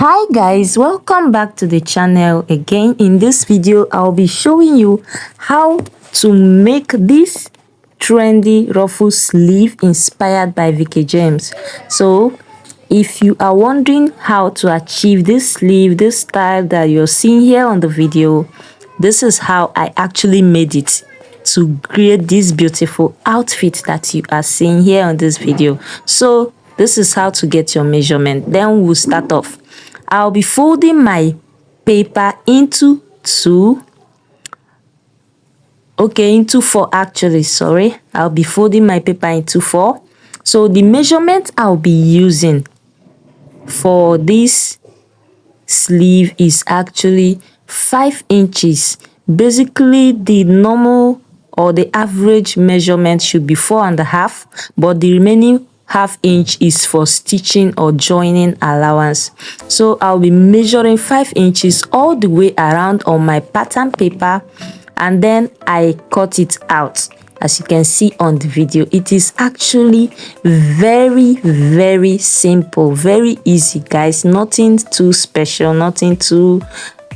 Hi guys, welcome back to the channel again. In this video I'll be showing you how to make this trendy ruffle sleeve inspired by veekee. So if you are wondering how to achieve this sleeve, this style that you're seeing here on the video, this is how I actually made it to create this beautiful outfit that you are seeing here on this video. So this is how to get your measurement. Then we'll start off. I'll be folding my paper into four actually, sorry. I'll be folding my paper into 4. So the measurement I'll be using for this sleeve is actually 5 inches. Basically the normal or the average measurement should be 4.5, but the remaining ½ inch is for stitching or joining allowance. So I'll be measuring 5 inches all the way around on my pattern paper, and then I cut it out. As you can see on the video, it is actually very simple, very easy guys. Nothing too special, nothing too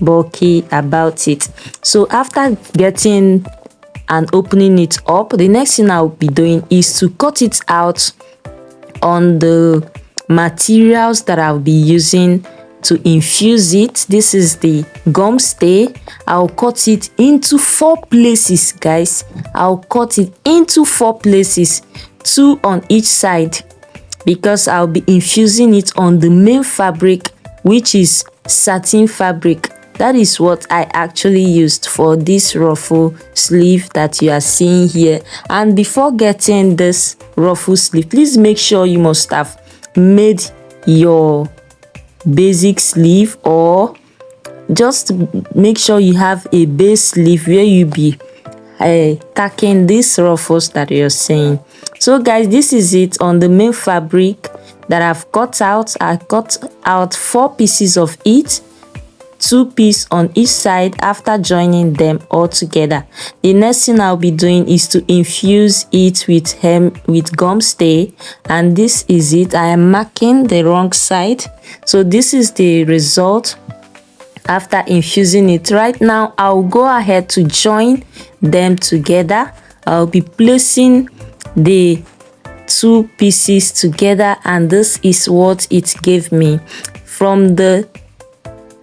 bulky about it. So after getting and opening it up, the next thing I'll be doing is to cut it out on the materials that I'll be using to infuse it. This is the gum stay. I'll cut it into 4 places guys. I'll cut it into 4 places, 2 on each side, because I'll be infusing it on the main fabric, which is satin fabric. That is what I actually used for this ruffle sleeve that you are seeing here. And before getting this ruffle sleeve, please make sure you must have made your basic sleeve, or just make sure you have a base sleeve where you be tacking these ruffles that you're seeing. So guys, this is it on the main fabric that I've cut out. I cut out 4 pieces of it, 2 pieces on each side after joining them all together. The next thing I'll be doing is to infuse it with gum stay, and this is it. I am marking the wrong side, so this is the result after infusing it. Right now I'll go ahead to join them together. I'll be placing the 2 pieces together, and this is what it gave me.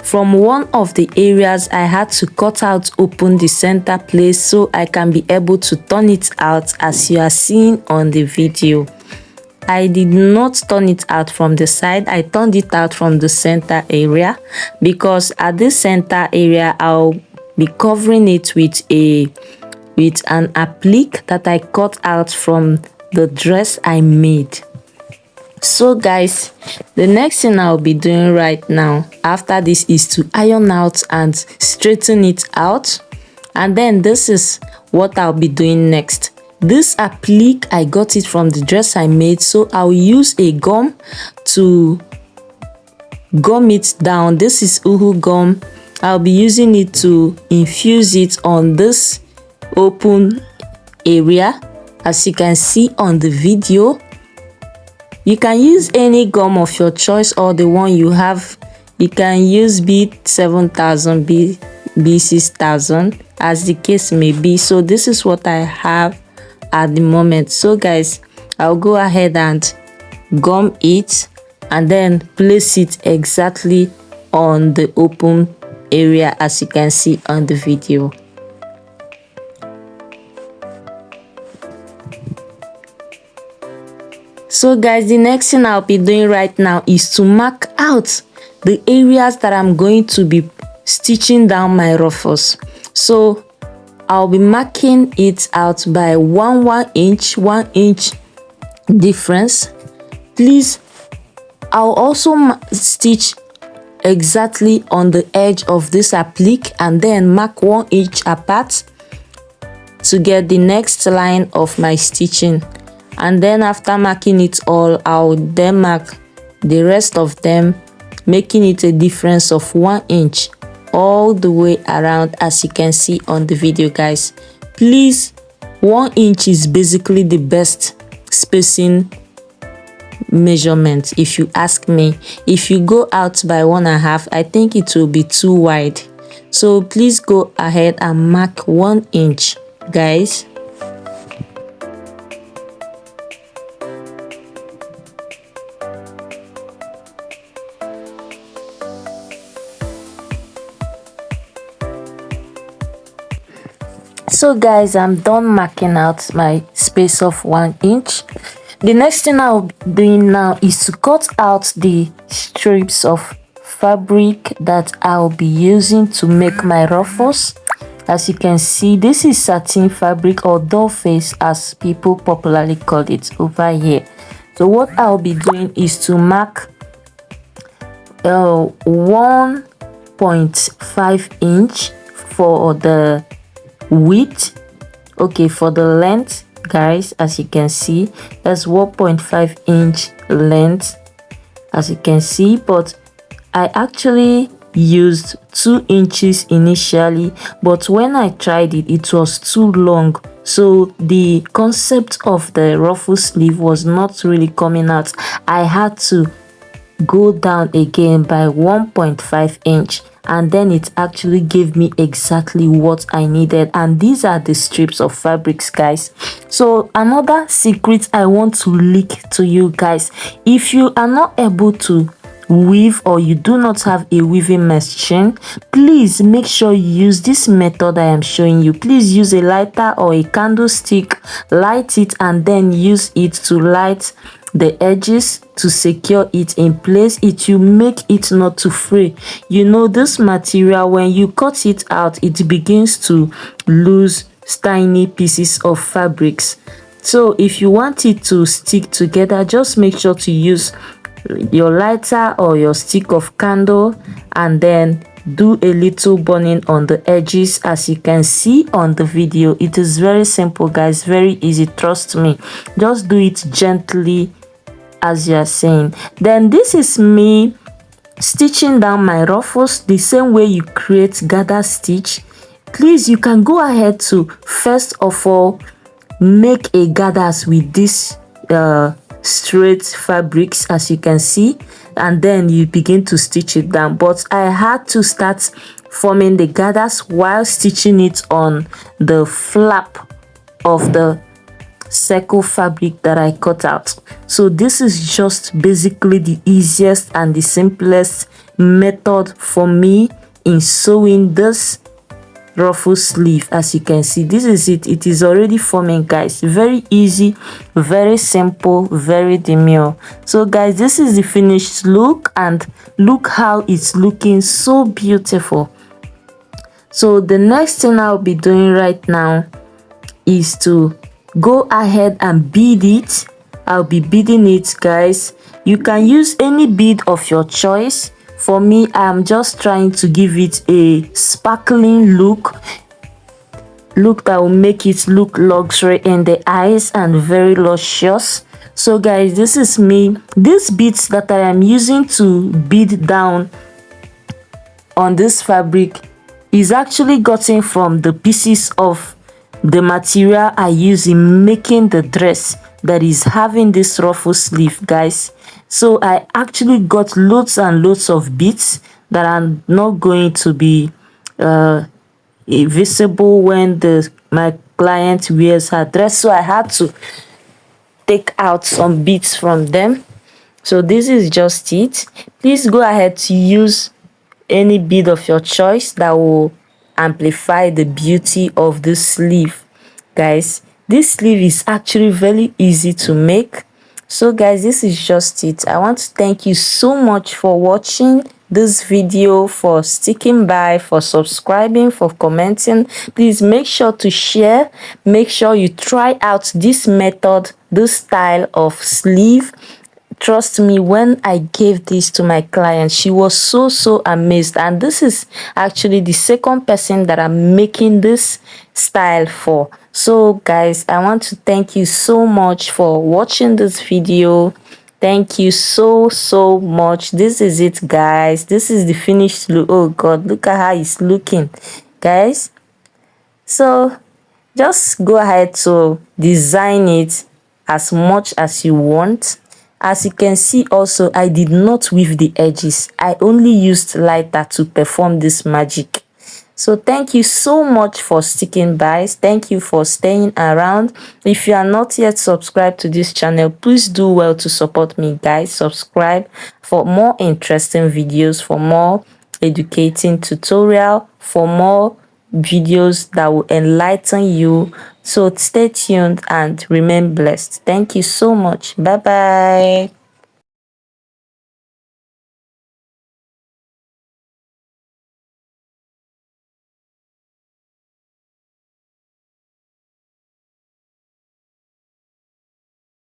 From one of the areas I had to cut out open the center place so I can be able to turn it out as you are seeing on the video. I did not turn it out from the side, I turned it out from the center area, because at the center area I'll be covering it with an applique that I cut out from the dress I made. So guys, the next thing I'll be doing right now after this is to iron out and straighten it out, and then this is what I'll be doing next. This applique, I got it from the dress I made, so I'll use a gum to gum it down. This is uhu gum. I'll be using it to infuse it on this open area, as you can see on the video. You can use any gum of your choice or the one you have. You can use B7000, B6000, as the case may be. So this is what I have at the moment. So guys, I'll go ahead and gum it and then place it exactly on the open area, as you can see on the video. So guys, the next thing I'll be doing right now is to mark out the areas that I'm going to be stitching down my ruffles. So I'll be marking it out by 1 inch difference. Please, I'll also stitch exactly on the edge of this applique and then mark 1 inch apart to get the next line of my stitching. And then after marking it all, I'll then mark the rest of them, making it a difference of 1 inch all the way around, as you can see on the video guys. Please, 1 inch is basically the best spacing measurement. If you ask me, if you go out by 1.5, I think it will be too wide. So please go ahead and mark 1 inch, guys. So guys, I'm done marking out my space of 1 inch. The next thing I'll be doing now is to cut out the strips of fabric that I'll be using to make my ruffles. As you can see, this is satin fabric, or doll face as people popularly call it over here. So what I'll be doing is to mark 1.5 inch for the width. Okay, for the length, guys, as you can see, that's 1.5 inch length, as you can see, but I actually used 2 inches initially, but when I tried it, it was too long, so the concept of the ruffle sleeve was not really coming out. I had to go down again by 1.5 inch, and then it actually gave me exactly what I needed. And these are the strips of fabrics, guys. So another secret I want to leak to you guys: if you are not able to weave, or you do not have a weaving machine, please make sure you use this method I am showing you. Please use a lighter or a candlestick, light it, and then use it to light the edges to secure it in place. It will make it not to fray. You know, this material, when you cut it out, it begins to lose tiny pieces of fabrics. So if you want it to stick together, just make sure to use your lighter or your stick of candle, and then do a little burning on the edges. As you can see on the video, it is very simple, guys, very easy, trust me. Just do it gently, as you are saying. Then this is me stitching down my ruffles the same way you create gather stitch. Please, you can go ahead to first of all make a gathers with this straight fabrics, as you can see, and then you begin to stitch it down. But I had to start forming the gathers while stitching it on the flap of the circle fabric that I cut out. So this is just basically the easiest and the simplest method for me in sewing this ruffle sleeve. As you can see, this is it. It is already forming, guys. Very easy, very simple, very demure. So guys, this is the finished look, and look how it's looking, so beautiful. So the next thing I'll be doing right now is to go ahead and bead it. I'll be beading it, guys. You can use any bead of your choice. For me, I'm just trying to give it a sparkling look that will make it look luxury in the eyes and very luscious. So guys, this is me. These beads that I am using to bead down on this fabric is actually gotten from the pieces of the material I use in making the dress that is having this ruffle sleeve, guys. So I actually got loads and loads of beads that are not going to be visible when my client wears her dress. So I had to take out some beads from them. So this is just it. Please go ahead to use any bead of your choice that will amplify the beauty of this sleeve, guys. This sleeve is actually very easy to make. So guys, this is just it. I want to thank you so much for watching this video, for sticking by, for subscribing, for commenting. Please make sure to share. Make sure you try out this method, this style of sleeve. Trust me, when I gave this to my client, she was so amazed. And this is actually the second person that I'm making this style for. So guys, I want to thank you so much for watching this video. Thank you so much. This is it, guys. This is the finished look. Oh god, look at how it's looking, guys. So just go ahead to design it as much as you want, As you can see also, I did not weave the edges. I only used lighter to perform this magic. So thank you so much for sticking by. Thank you for staying around. If you are not yet subscribed to this channel, please do well to support me, guys. Subscribe for more interesting videos, for more educating tutorial, for more videos that will enlighten you. So stay tuned and remain blessed. Thank you so much. Bye bye.